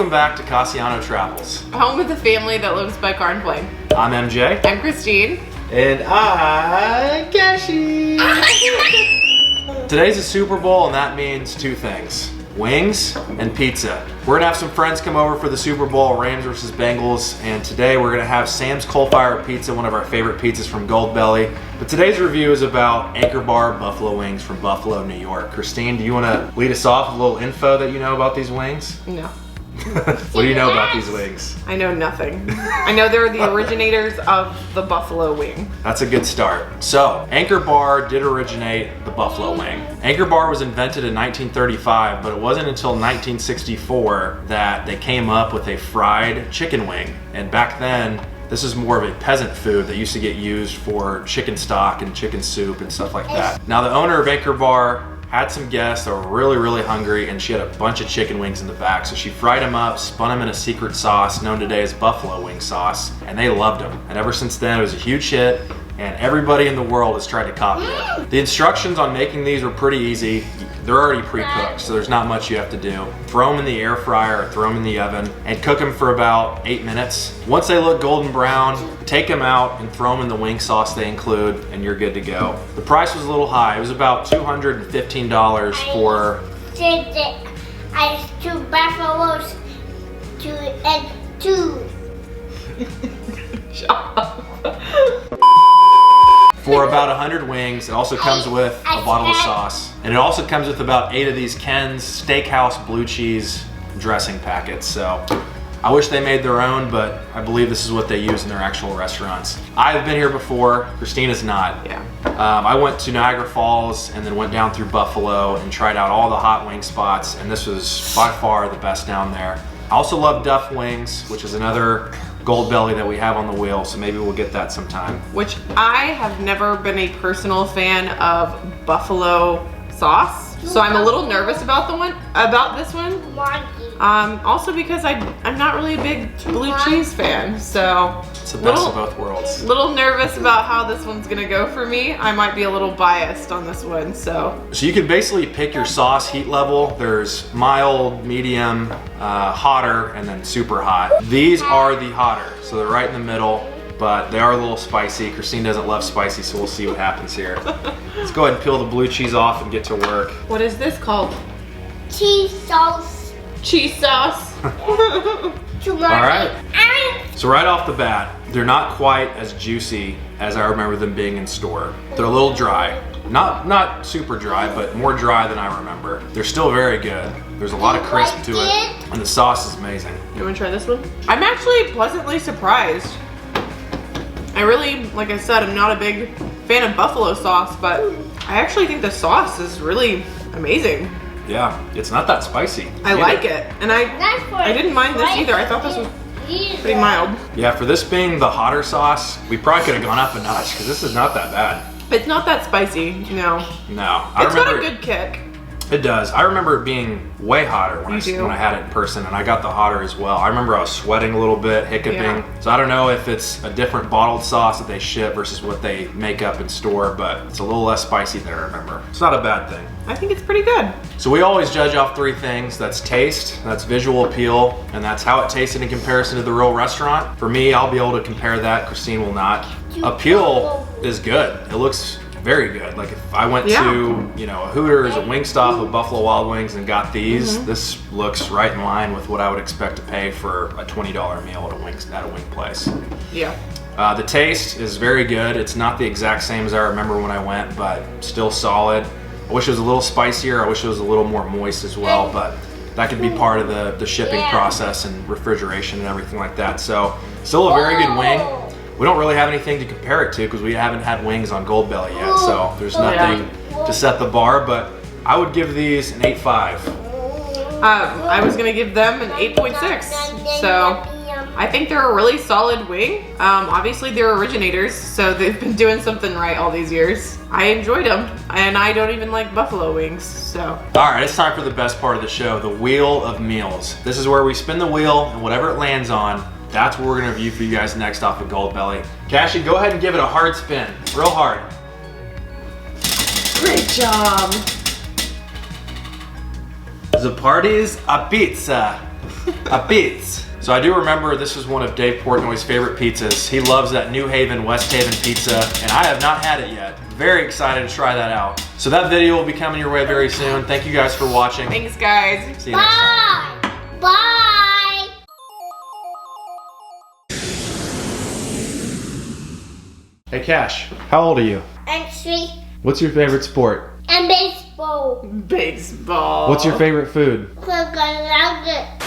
Welcome back to Casiano Travels. Home with a family that lives by car and plane. I'm MJ. I'm Christine. And I'm Kashi. Today's a Super Bowl and that means two things. Wings and pizza. We're gonna have some friends come over for the Super Bowl, Rams versus Bengals, and today we're gonna have Sam's Coal Fire Pizza, one of our favorite pizzas from Goldbelly. But today's review is about Anchor Bar Buffalo Wings from Buffalo, New York. Christine, do you wanna lead us off with a little info that you know about these wings? No. What do you know about these wings? I know nothing. I know they're the originators of the buffalo wing. That's a good start. So, Anchor Bar did originate the buffalo wing. Anchor Bar was invented in 1935, but it wasn't until 1964 that they came up with a fried chicken wing. And back then, this is more of a peasant food that used to get used for chicken stock and chicken soup and stuff like that. Now, the owner of Anchor Bar had some guests that were really hungry, and she had a bunch of chicken wings in the back. So she fried them up, spun them in a secret sauce known today as buffalo wing sauce, and they loved them. And ever since then, it was a huge hit, and everybody in the world has tried to copy it. The instructions on making these were pretty easy. They're already pre-cooked, so there's not much you have to do. Throw them in the air fryer or throw them in the oven and cook them for about 8 minutes. Once they look golden brown, take them out and throw them in the wing sauce they include, and you're good to go. The price was a little high. It was about $215 for... I have 2 buffaloes, 2. Shut up. For about 100 wings. It also comes with a bottle of sauce. And it also comes with about 8 of these Ken's Steakhouse blue cheese dressing packets. So I wish they made their own, but I believe this is what they use in their actual restaurants. I've been here before, Christina's not. Yeah. I went to Niagara Falls and then went down through Buffalo and tried out all the hot wing spots, and this was by far the best down there. I also love Duff Wings, which is another Goldbelly that we have on the wheel, so maybe we'll get that sometime. Which I have never been a personal fan of buffalo sauce, so I'm a little nervous about this one. Also because I'm not really a big blue cheese fan, so it's the best of both worlds. Little nervous about how this one's gonna go for me. I might be a little biased on this one, so you can basically pick your sauce heat level. There's mild, medium, hotter, and then super hot. These are the hotter, so they're right in the middle, but they are a little spicy. Christine doesn't love spicy, so we'll see what happens here. Let's go ahead and peel the blue cheese off and get to work. What is this called? Cheese sauce. Cheese sauce. All right. So right off the bat, they're not quite as juicy as I remember them being in store. They're a little dry. Not super dry, but more dry than I remember. They're still very good. There's a lot of crisp to it, and the sauce is amazing. You want to try this one? I'm actually pleasantly surprised. I really, like I said, I'm not a big fan of buffalo sauce, but I actually think the sauce is really amazing. Yeah, it's not that spicy. I like it, and I didn't mind this either. I thought this was pretty mild. Yeah, for this being the hotter sauce, we probably could have gone up a notch because this is not that bad. It's not that spicy, no. No, It's got a good kick. It does. I remember it being way hotter when I had it in person, and I got the hotter as well. I remember I was sweating a little bit, hiccuping. Yeah. So I don't know if it's a different bottled sauce that they ship versus what they make up in store, but it's a little less spicy than I remember. It's not a bad thing. I think it's pretty good. So we always judge off 3 things. That's taste, that's visual appeal, and that's how it tasted in comparison to the real restaurant. For me, I'll be able to compare that. Christine will not. Appeal is good. It looks very good. Like if I went to, a Hooters, a Wingstop, a Buffalo Wild Wings and got these, this looks right in line with what I would expect to pay for a $20 meal at a wing place. Yeah. The taste is very good. It's not the exact same as I remember when I went, but still solid. I wish it was a little spicier. I wish it was a little more moist as well, but that could be part of the shipping process and refrigeration and everything like that. So still a very good wing. We don't really have anything to compare it to because we haven't had wings on Goldbelly yet, so there's nothing to set the bar, but I would give these an 8.5. I was gonna give them an 8.6, so I think they're a really solid wing. Obviously they're originators, so they've been doing something right all these years. I enjoyed them, and I don't even like buffalo wings, so. All right, it's time for the best part of the show, the Wheel of Meals. This is where we spin the wheel, and whatever it lands on, that's what we're gonna review for you guys next off of Goldbelly. Kashi, go ahead and give it a hard spin, real hard. Great job. The party's a pizza. A pizza. So I do remember this is one of Dave Portnoy's favorite pizzas. He loves that New Haven, West Haven pizza, and I have not had it yet. Very excited to try that out. So that video will be coming your way very soon. Thank you guys for watching. Thanks, guys. See you next time. Bye. Bye. Hey Cash, how old are you? And 3 What's your favorite sport? and baseball. Baseball. What's your favorite food? Coconut nugget.